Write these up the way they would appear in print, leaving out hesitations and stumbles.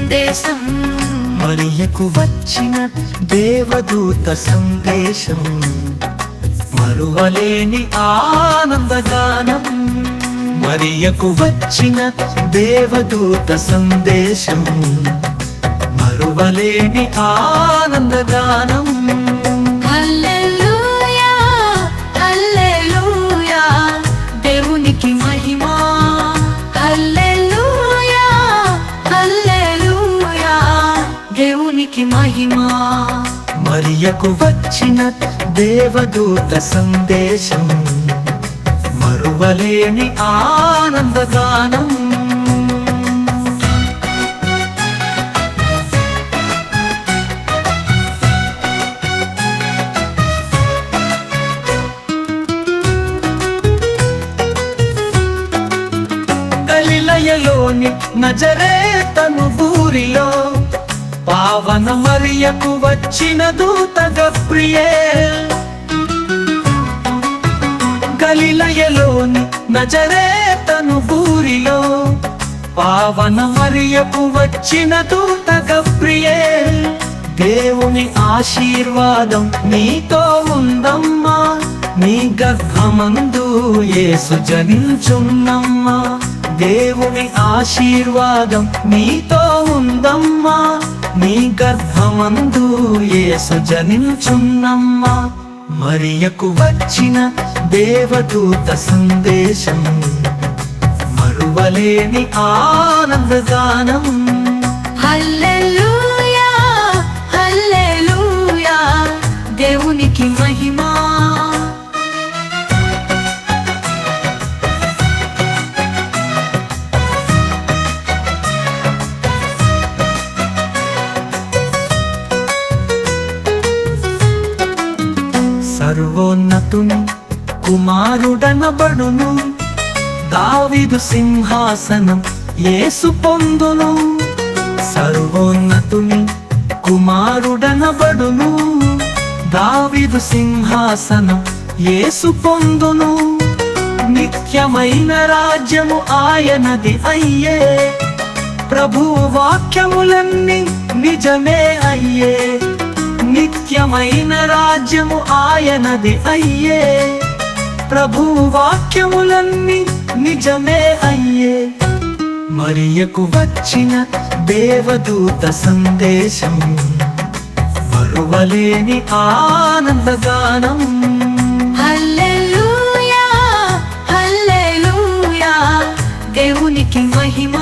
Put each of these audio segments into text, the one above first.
సందేశం. మరియకు వచ్చిన దేవదూత సందేశం, మరువలేని ఆనందగానం. మరియకు వచ్చిన దేవదూత సందేశం, మరువలేని ఆనందగానం. హల్లెలూయా హల్లెలూయా దేవునికి మహిమ. హల్లెలూయా హల్లెలూయా దేవునికి మహిమ. మరియకు వచ్చిన దేవదూత సందేశం, మరువలేని ఆనందగానం. గలిలయలోని నజరేతను ఊరిలో పావన మరియకు వచ్చిన దూత గబ్రియేల్. గలిలయలోని నజరేతను ఊరిలో పావన మరియకు వచ్చిన దూత గబ్రియేల్. దేవుని ఆశీర్వాదం నీతో ఉందమ్మా, నీ గర్భమందు యేసు జనించున్నమ్మా. దేవుని ఆశీర్వాదం నీతో ఉందమ్మా, నీ గర్భమందు యేసు జనించున్నమ్మా. మరియకు వచ్చిన దేవదూత సందేశం, మరువలేని ఆనందగానం. హల్లెలూయా హల్లెలూయా దేవునికి మహిమ. సర్వోన్నతుని కుమారుడనబడును, దావీదు సింహాసనం యేసు పొందును. సర్వోన్నతుని కుమారుడనబడును, దావీదు సింహాసనం యేసు పొందును. నిత్యమైన రాజ్యము ఆయనది అయ్యే, ప్రభువు వాక్యములన్నీ నిజమే అయ్యే. నిత్యమైన రాజ్యము ఆయనది అయ్యే, ప్రభువు వాక్యములన్నీ నిజమే అయ్యే. మరియకు వచ్చిన దేవదూత సందేశం, మరువలేని ఆనందగానం. హల్లెలూయా హల్లెలూయా దేవునికి మహిమ.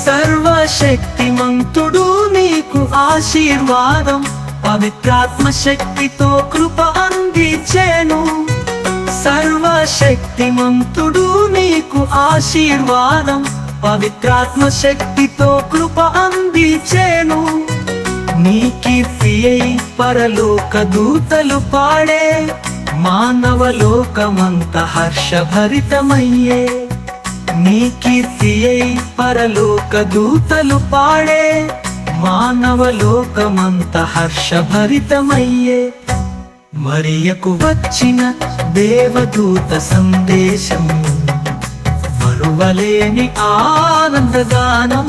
సర్వశక్తిమంతుడు నీకు ఆశీర్వాదం, పవిత్రాత్మ శక్తితో కృప అందించేను. సర్వశక్తిమంతుడు నీకు ఆశీర్వాదం, పవిత్రాత్మ శక్తితో కృప అందించేను. నీ కీర్తి అయి పరలోక దూతలు పాడే, మానవలోకమంత హర్షభరితమయ్యే. నీ కీర్తి అయి పరలోక దూతలు పాడే, మానవలోకమంత హర్షభరితమయ్యే. మరియకు వచ్చిన దేవదూత సందేశం, మరువలేని ఆనందగానం.